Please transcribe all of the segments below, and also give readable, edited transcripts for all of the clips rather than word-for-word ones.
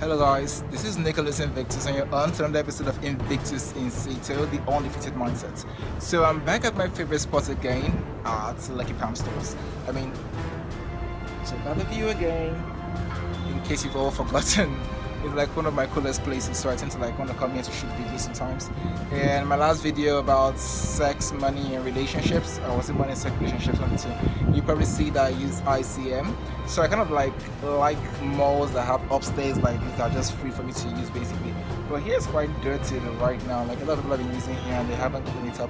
Hello guys, this is Nicholas Invictus and you're on to another episode of Invictus in Seattle, the undefeated mindset. So I'm back at my favorite spot again at Lucky Palm Stores. Check out the view again, in case you've all forgotten. It's like one of my coolest places, so I tend to want to come here to shoot videos sometimes. And my last video about sex, money, and relationships, I was in money, sex, relationships on the team. You probably see that I use ICM. So I kind of like malls that have upstairs like these that are just free for me to use basically. But here's quite dirty right now. Like a lot of people have been using here and they haven't cleaned it up.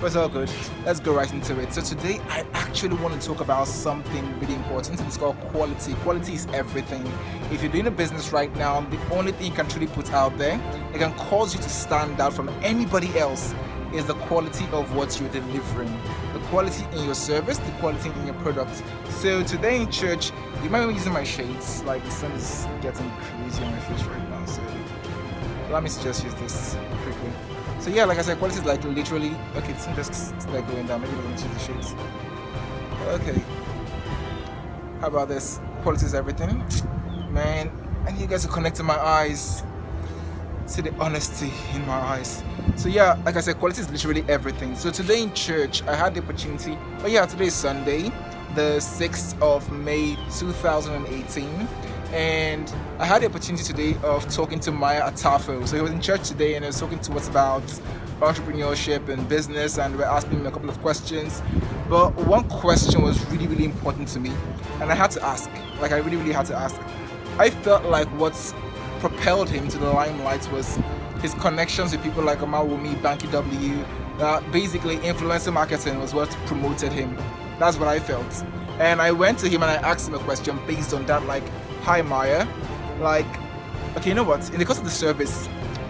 But it's all good. Let's go right into it. So today I actually want to talk about something really important, and it's called quality. Quality is everything. If you're doing a business right now, the only thing you can truly put out there that can cause you to stand out from anybody else is the quality of what you're delivering, the quality in your service, the quality in your product. So today in church, you might be using my shades, like the sun is getting crazy on my face right now, so allow me to just use this quickly. So yeah, like I said, quality is like literally, okay, it's just start going down, maybe we're going to use the shades. Okay, how about this? Quality is everything. Man, I need you guys to connect to my eyes. See the honesty in my eyes. So yeah, like I said, quality is literally everything. So today in church, I had the opportunity, today is Sunday, the 6th of May 2018. And I had the opportunity today of talking to Mai Atafo. So he was in church today and he was talking to us about entrepreneurship and business, and we're asking him a couple of questions. But one question was really, really important to me. And I had to ask, I really, really had to ask. I felt like what's propelled him to the limelight was his connections with people like Omawumi, Banky W. Basically, influencer marketing was what promoted him. That's what I felt. And I went to him and I asked him a question based on that, hi Maya, okay, you know what? In the course of the service,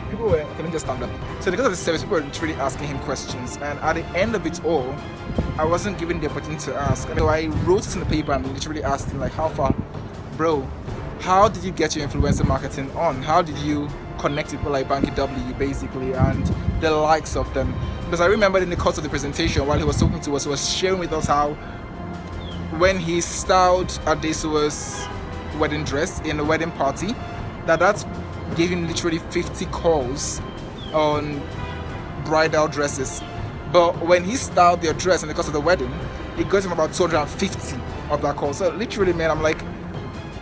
people were, let me just stand up. So in the course of the service, people were literally asking him questions. And at the end of it all, I wasn't given the opportunity to ask. So I wrote it in the paper and literally asked him, how far? Bro, how did you get your influencer marketing on? How did you connect with people like Banky W basically and the likes of them? Because I remember in the course of the presentation, while he was talking to us, he was sharing with us how when he styled Adesua's wedding dress in a wedding party, that gave him literally 50 calls on bridal dresses. But when he styled their dress in the course of the wedding, it got him about 250 of that call. So literally, man, I'm like,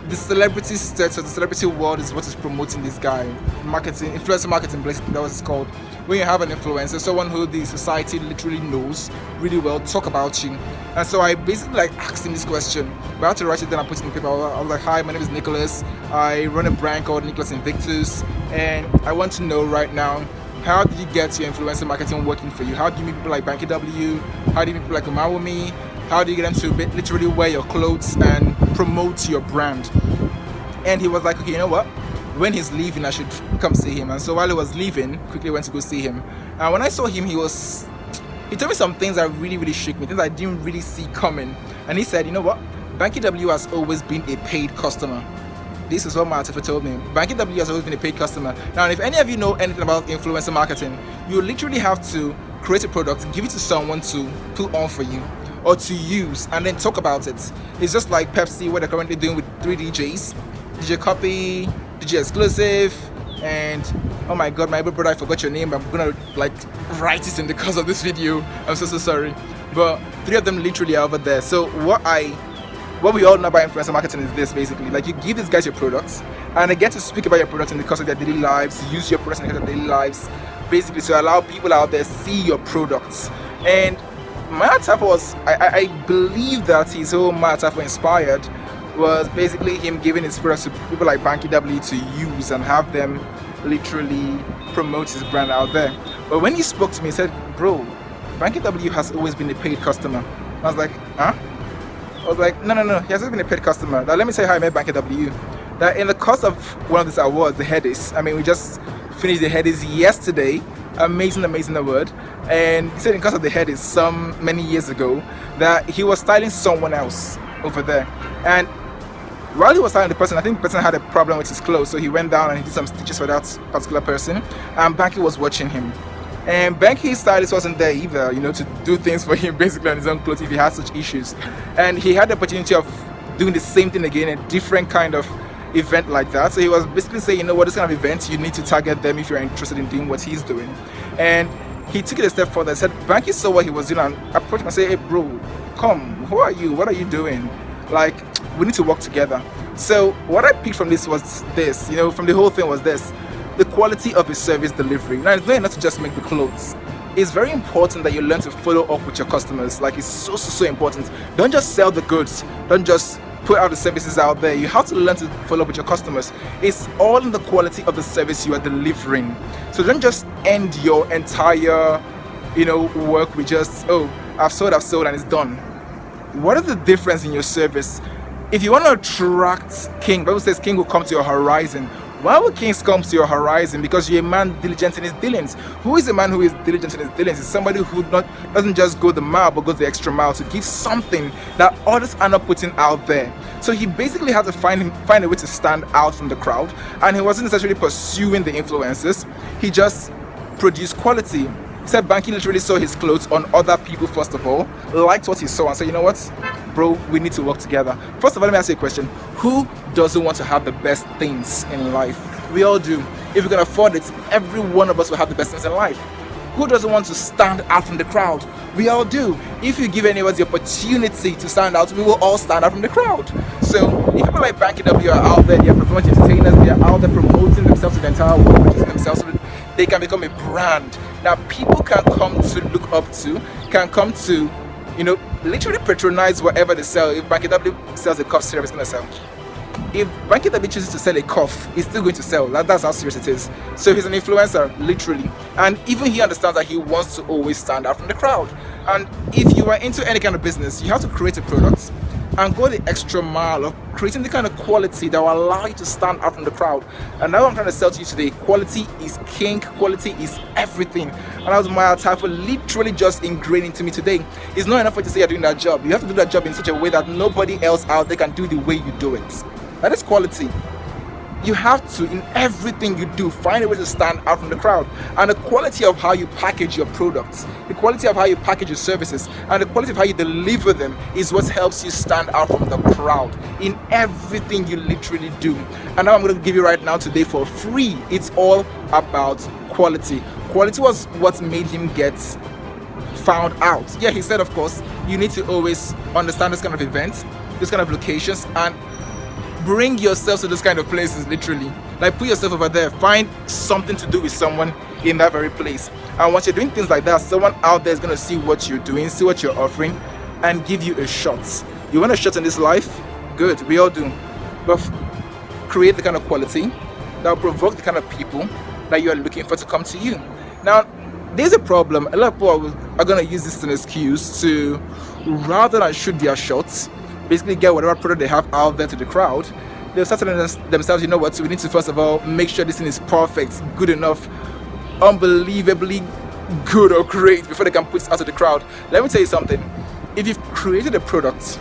the celebrity status, the celebrity world is what is promoting this guy. Marketing, influencer marketing, basically, that was called. When you have an influencer, someone who the society literally knows really well, talk about you. And so I basically asked him this question. But I had to write it down and put it in the paper. I was like, hi, my name is Nicholas. I run a brand called Nicholas Invictus. And I want to know right now, how did you get your influencer marketing working for you? How do you meet people like Banky W? How do you meet people like Omawumi? How do you get them to literally wear your clothes and promote your brand? And he was like, okay, you know what? When he's leaving, I should come see him. And so while he was leaving, quickly went to go see him. And when I saw him, he told me some things that really, really shook me, things I didn't really see coming. And he said, you know what? Banky W has always been a paid customer. This is what Mai Atafo told me. Banky W has always been a paid customer. Now, if any of you know anything about influencer marketing, you literally have to create a product, give it to someone to put on for you or to use, and then talk about it. It's just like Pepsi, what they're currently doing with 3 DJs. DJ Copy, DJ Exclusive, and oh my god, my little brother, I forgot your name. I'm gonna write it in the course of this video. I'm so sorry. But 3 of them literally are over there. So what we all know about influencer marketing is this basically. You give these guys your products and they get to speak about your products in the course of their daily lives, use your products in the course of their daily lives, basically to allow people out there see your products. And Mai Atafo was, I believe that his whole Mai Atafo inspired was basically him giving his products to people like Banky W to use and have them literally promote his brand out there. But when he spoke to me, he said, bro, Banky W has always been a paid customer. I was like, huh? I was like, no, he has always been a paid customer. Now let me tell you how I met Banky W. That in the course of one of these awards, the Headies, we just finished the Headies yesterday. Amazing award. And he said in the course of the Headies many years ago that he was styling someone else over there. And while he was styling the person, I think the person had a problem with his clothes, so he went down and he did some stitches for that particular person. And Banky was watching him. And Banky's stylist wasn't there either, to do things for him basically on his own clothes if he had such issues. And he had the opportunity of doing the same thing again, a different kind of event like that. So he was basically saying, you know what, this kind of event, you need to target them if you're interested in doing what he's doing. And he took it a step further and said, Banky saw what he was doing and approached him and said, hey bro, come, who are you? What are you doing? Like, we need to work together. So what I picked from this was this, from the whole thing was this: the quality of his service delivery. Now, it's not enough to just make the clothes. It's very important that you learn to follow up with your customers. Like, it's so important. Don't just sell the goods. Don't just put out the services out there. You have to learn to follow up with your customers. It's all in the quality of the service you are delivering. So don't just end your entire, work with just, oh, I've sold and it's done. What is the difference in your service? If you want to attract king, Bible says king will come to your horizon. Why would kings come to your horizon? Because you're a man diligent in his dealings. Who is a man who is diligent in his dealings? It's somebody who doesn't just go the mile, but goes the extra mile to give something that others are not putting out there. So he basically had to find a way to stand out from the crowd, and he wasn't necessarily pursuing the influencers. He just produced quality. He said Banky literally saw his clothes on other people first of all, liked what he saw, and said, you know what, bro, we need to work together. First of all, let me ask you a question. Who doesn't want to have the best things in life? We all do. If we can afford it, every one of us will have the best things in life. Who doesn't want to stand out from the crowd? We all do. If you give anyone the opportunity to stand out, we will all stand out from the crowd. So if people like Banky W are out there, they are performance entertainers, they are out there promoting themselves to the entire world, promoting themselves so that they can become a brand. Now people can come to look up to, can come to, literally patronize whatever they sell. If Banky W sells a cough syrup, it's going to sell. If Banky W chooses to sell a cough, it's still going to sell. That's how serious it is. So he's an influencer, literally. And even he understands that he wants to always stand out from the crowd. And if you are into any kind of business, you have to create a product and go the extra mile of creating the kind of quality that will allow you to stand out from the crowd. And now I'm trying to sell to you today. Quality is king. Quality is everything. And that was Mai Atafo literally just ingrained into me today. It's not enough for you to say you're doing that job. You have to do that job in such a way that nobody else out there can do the way you do it. That is quality. You have to, in everything you do, find a way to stand out from the crowd. And the quality of how you package your products, the quality of how you package your services, and the quality of how you deliver them is what helps you stand out from the crowd in everything you literally do. And now I'm going to give you right now today for free. It's all about quality. Quality was what made him get found out. Yeah, he said, of course, you need to always understand this kind of events, this kind of locations, and bring yourself to this kind of places, literally. Like, put yourself over there, find something to do with someone in that very place. And once you're doing things like that, someone out there is going to see what you're doing, see what you're offering, and give you a shot. You want a shot in this life? Good, we all do. But create the kind of quality that will provoke the kind of people that you are looking for to come to you. Now, there's a problem. A lot of people are going to use this as an excuse to, rather than shoot their shots, basically get whatever product they have out there to the crowd, they'll start telling themselves, you know what, so we need to first of all make sure this thing is perfect, good enough, unbelievably good or great before they can put it out to the crowd. Let me tell you something. If you've created a product,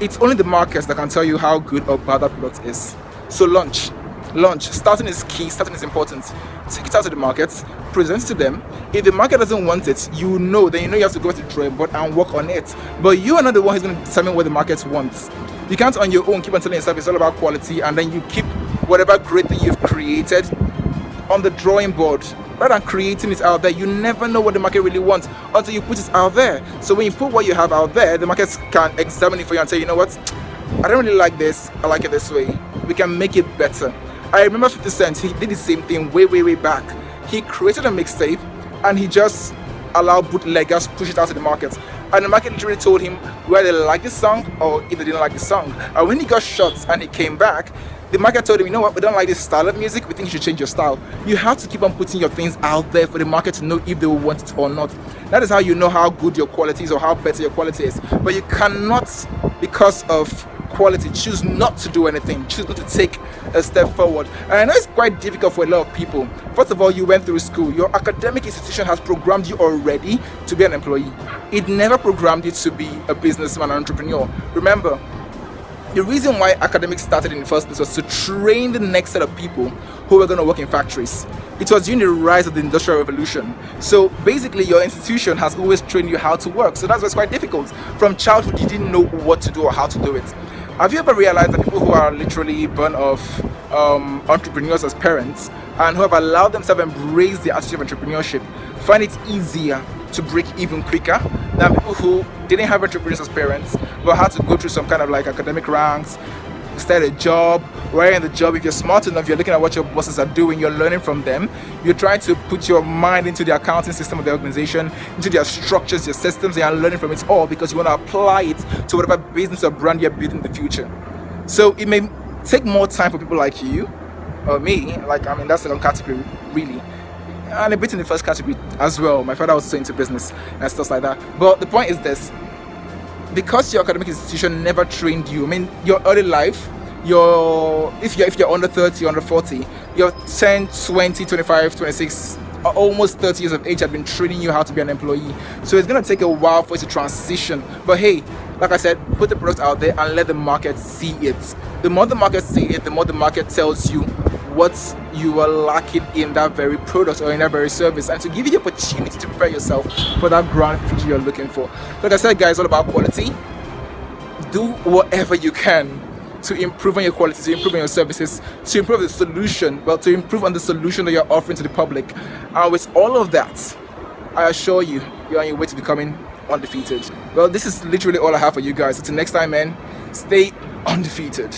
it's only the markets that can tell you how good or bad that product is. So launch. Starting is key, starting is important. Take it out to the markets, present it to them. If the market doesn't want it, then you know you have to go to the drawing board and work on it. But you are not the one who's going to determine what the market wants. You can't on your own keep on telling yourself it's all about quality, and then you keep whatever great thing you've created on the drawing board. Rather than creating it out there, you never know what the market really wants until you put it out there. So when you put what you have out there, the markets can examine it for you and say, you know what, I don't really like this, I like it this way. We can make it better. I remember 50 Cent, he did the same thing way back. He created a mixtape and he just allowed bootleggers push it out to the market. And the market literally told him whether they liked the song or if they didn't like the song. And when he got shots and he came back, the market told him, you know what, we don't like this style of music, we think you should change your style. You have to keep on putting your things out there for the market to know if they will want it or not. That is how you know how good your quality is or how better your quality is. But you cannot, because of quality, choose not to do anything, choose not to take a step forward. And I know it's quite difficult for a lot of people. First of all, you went through school. Your academic institution has programmed you already to be an employee. It never programmed you to be a businessman, an entrepreneur. Remember, the reason why academics started in the first place was to train the next set of people who were going to work in factories. It was during the rise of the Industrial Revolution. So basically, your institution has always trained you how to work. So that's why it's quite difficult. From childhood, you didn't know what to do or how to do it. Have you ever realized that people who are literally born of entrepreneurs as parents and who have allowed themselves to embrace the attitude of entrepreneurship find it easier to break even quicker than people who didn't have entrepreneurs as parents but had to go through some kind of like academic ranks, start a job, where in the job, if you're smart enough, you're looking at what your bosses are doing, you're learning from them, you're trying to put your mind into the accounting system of the organization, into their structures, their systems, and you're learning from it all because you want to apply it to whatever business or brand you're building in the future. So it may take more time for people like you or me, like I'm in that second category really, and a bit in the first category as well. My father was also into business and stuff like that. But the point is this: because your academic institution never trained you, I mean, your early life, if you're under 30, under 40, your 10, 20, 25, 26, almost 30 years of age have been training you how to be an employee. So it's going to take a while for you to transition. But hey, like I said, put the product out there and let the market see it. The more the market see it, the more the market tells you what you are lacking in that very product or in that very service, and to give you the opportunity to prepare yourself for that grand future you're looking for. Like I said, guys, all about quality. Do whatever you can to improve on your quality, to improve on your services, to improve the solution, well, to improve on the solution that you're offering to the public. And with all of that, I assure you, you're on your way to becoming undefeated. Well, this is literally all I have for you guys. Until next time, man, stay undefeated.